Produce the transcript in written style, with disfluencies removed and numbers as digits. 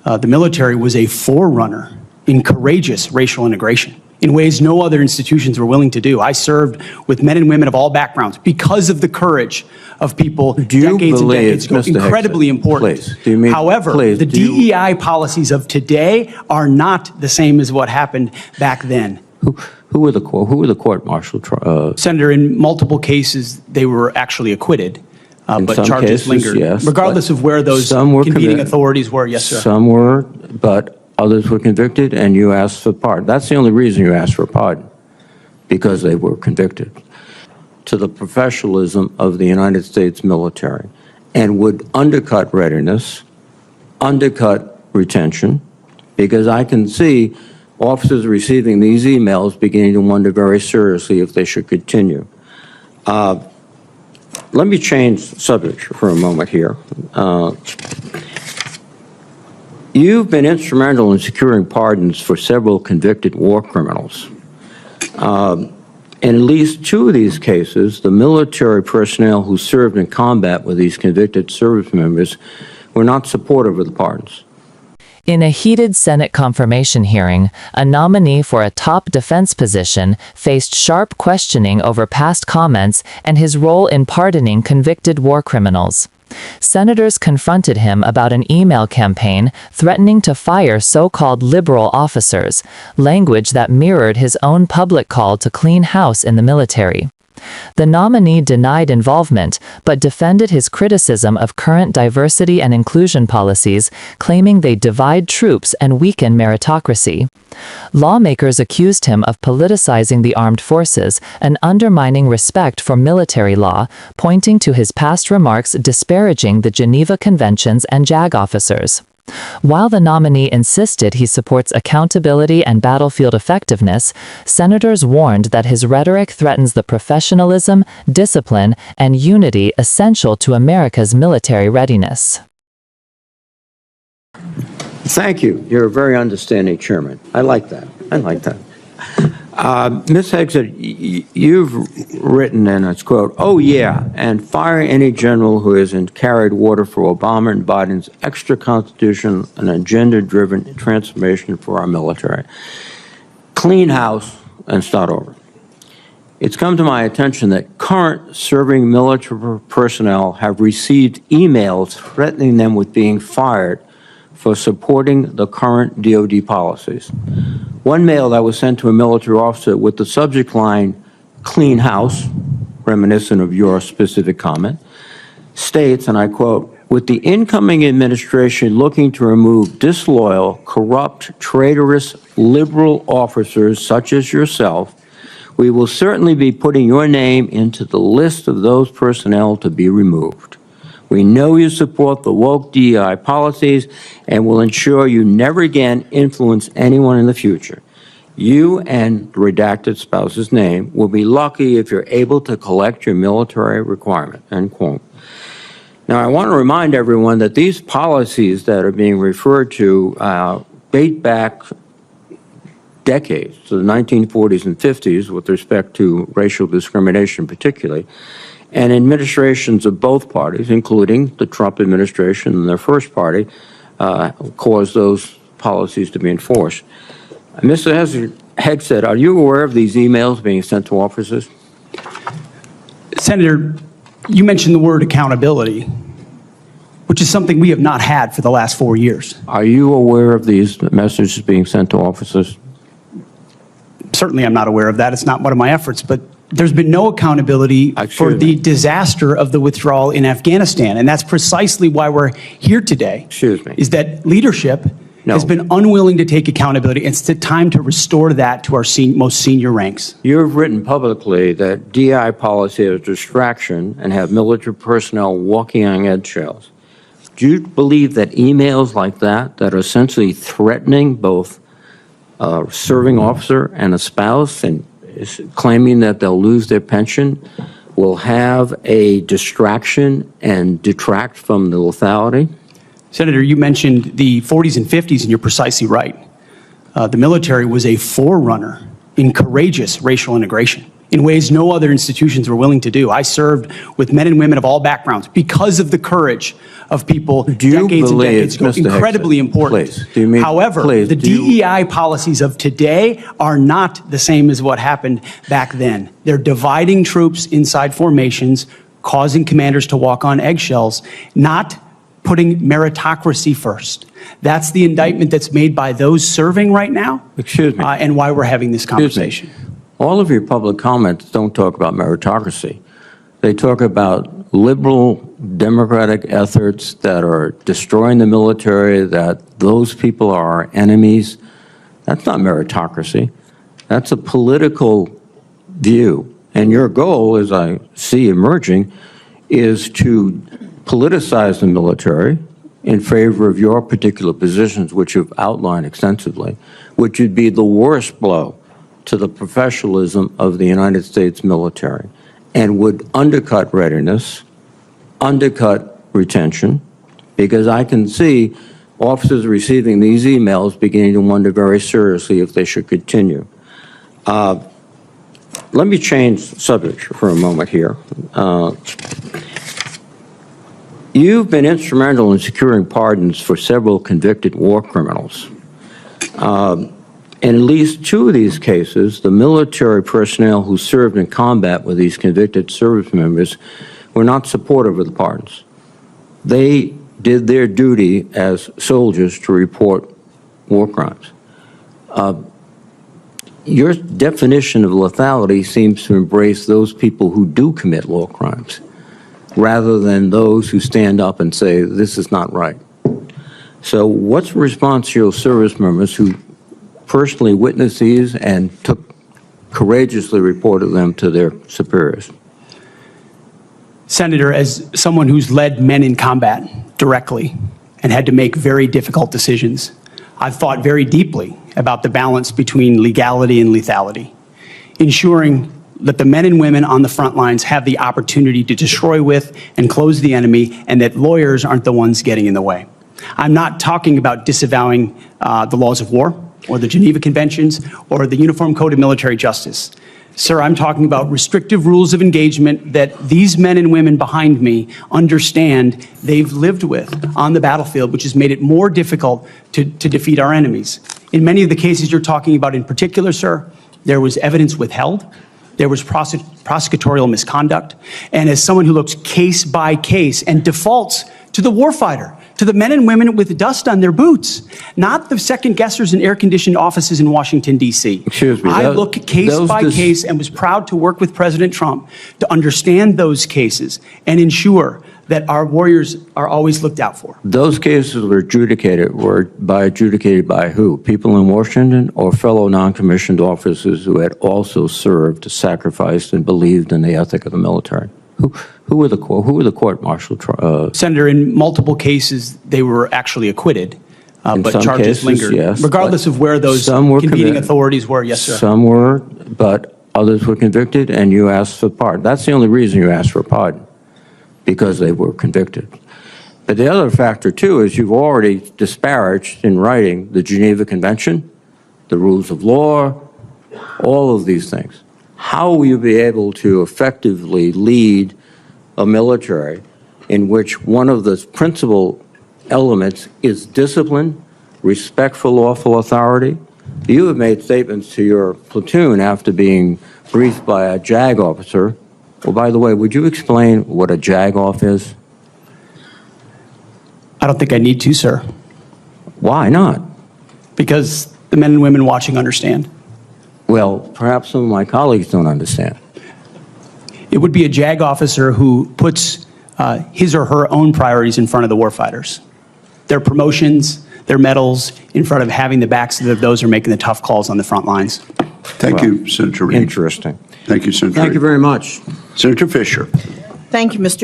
The military was a forerunner in courageous racial integration in ways no other institutions were willing to do. I served with men and women of all backgrounds because of the courage of people decades and decades ago. Incredibly important. However, the DEI policies of today are not the same as what happened back then. Who were the court martial? Senator, in multiple cases, they were actually acquitted. But charges cases, lingered, yes, regardless of where those convening authorities were. Yes, sir. Some were, but others were convicted, and you asked for pardon. That's the only reason you asked for pardon, because they were convicted. To the professionalism of the United States military, and would undercut readiness, undercut retention, because I can see officers receiving these emails beginning to wonder very seriously if they should continue. Let me change subject for a moment here. You've been instrumental in securing pardons for several convicted war criminals. In at least two of these cases, the military personnel who served in combat with these convicted service members were not supportive of the pardons. In a heated Senate confirmation hearing, a nominee for a top defense position faced sharp questioning over past comments and his role in pardoning convicted war criminals. Senators confronted him about an email campaign threatening to fire so-called liberal officers, language that mirrored his own public call to clean house in the military. The nominee denied involvement, but defended his criticism of current diversity and inclusion policies, claiming they divide troops and weaken meritocracy. Lawmakers accused him of politicizing the armed forces and undermining respect for military law, pointing to his past remarks disparaging the Geneva Conventions and JAG officers. While the nominee insisted he supports accountability and battlefield effectiveness, senators warned that his rhetoric threatens the professionalism, discipline, and unity essential to America's military readiness. Thank you. You're a very understanding chairman. I like that. I like that. Ms. Hegseth, you've written, and it's quote, "Oh yeah, and fire any general who hasn't carried water for Obama and Biden's extra constitution and agenda-driven transformation for our military. Clean house and start over." It's come to my attention that current serving military personnel have received emails threatening them with being fired for supporting the current DOD policies. One mail that was sent to a military officer with the subject line, "Clean house," reminiscent of your specific comment, states, and I quote, "With the incoming administration looking to remove disloyal, corrupt, traitorous, liberal officers such as yourself, we will certainly be putting your name into the list of those personnel to be removed. We know you support the woke DEI policies and will ensure you never again influence anyone in the future. You and the redacted spouse's name will be lucky if you're able to collect your military requirement," end quote. Now, I want to remind everyone that these policies that are being referred to date back decades, to the 1940s and 50s, with respect to racial discrimination particularly, and administrations of both parties, including the Trump administration and their first party, caused those policies to be enforced. Mr. Hegseth, are you aware of these emails being sent to officers? Senator, you mentioned the word accountability, which is something we have not had for the last 4 years. Are you aware of these messages being sent to officers? Certainly I'm not aware of that. It's not one of my efforts, but there's been no accountability for the disaster of the withdrawal in Afghanistan. And that's precisely why we're here today. Excuse me. Is that leadership has been unwilling to take accountability. It's the time to restore that to our most senior ranks. You have written publicly that DEI policy is a distraction and have military personnel walking on eggshells. Do you believe that emails like that are essentially threatening both a serving officer and a spouse and claiming that they'll lose their pension will have a distraction and detract from the lethality? Senator, you mentioned the 40s and 50s, and you're precisely right. The military was a forerunner in courageous racial integration in ways no other institutions were willing to do. I served with men and women of all backgrounds because of the courage of people decades and decades ago. Mr. Incredibly Hegseth, important. please, do you mean- However, please, the do you- DEI policies of today are not the same as what happened back then. They're dividing troops inside formations, causing commanders to walk on eggshells, not putting meritocracy first. That's the indictment that's made by those serving right now. Excuse me. And why we're having this Excuse me. conversation. All of your public comments don't talk about meritocracy. They talk about liberal democratic efforts that are destroying the military, that those people are our enemies. That's not meritocracy. That's a political view. And your goal, as I see emerging, is to politicize the military in favor of your particular positions, which you've outlined extensively, which would be the worst blow to the professionalism of the United States military and would undercut readiness, undercut retention, because I can see officers receiving these emails beginning to wonder very seriously if they should continue. Let me change subject for a moment here. You've been instrumental in securing pardons for several convicted war criminals. In at least two of these cases, the military personnel who served in combat with these convicted service members were not supportive of the pardons. They did their duty as soldiers to report war crimes. Your definition of lethality seems to embrace those people who do commit war crimes, rather than those who stand up and say, this is not right. So what's the response to your service members who personally witnessed these and courageously reported them to their superiors? Senator, as someone who's led men in combat directly and had to make very difficult decisions, I've thought very deeply about the balance between legality and lethality, ensuring that the men and women on the front lines have the opportunity to destroy with and close the enemy, and that lawyers aren't the ones getting in the way. I'm not talking about disavowing the laws of war or the Geneva Conventions or the Uniform Code of Military Justice. Sir, I'm talking about restrictive rules of engagement that these men and women behind me understand they've lived with on the battlefield, which has made it more difficult to defeat our enemies. In many of the cases you're talking about in particular, sir, there was evidence withheld, there was prosecutorial misconduct, and as someone who looks case by case and defaults to the warfighter, to the men and women with dust on their boots, not the second guessers in air-conditioned offices in Washington, D.C. Excuse me. I look case by case and was proud to work with President Trump to understand those cases and ensure that our warriors are always looked out for. Those cases were adjudicated by who? People in Washington or fellow non-commissioned officers who had also served, sacrificed, and believed in the ethic of the military? Who were the court-martial? Senator, in multiple cases, they were actually acquitted, but some charges cases, lingered. yes, regardless of where those competing authorities were, yes, sir. Some were, but others were convicted, and you asked for pardon. That's the only reason you asked for pardon, because they were convicted. But the other factor, too, is you've already disparaged in writing the Geneva Convention, the rules of law, all of these things. How will you be able to effectively lead a military in which one of the principal elements is discipline, respect for lawful authority? You have made statements to your platoon after being briefed by a JAG officer. Well, by the way, would you explain what a JAG-off is? I don't think I need to, sir, Why not? because the men and women watching understand. Well, perhaps some of my colleagues don't understand. It would be a JAG officer who puts his or her own priorities in front of the warfighters. Their promotions, their medals, in front of having the backs of those who are making the tough calls on the front lines. Thank you, Senator Reid. Interesting. Thank you, Senator Thank you Reid. very much. Senator Fisher. Thank you, Mr.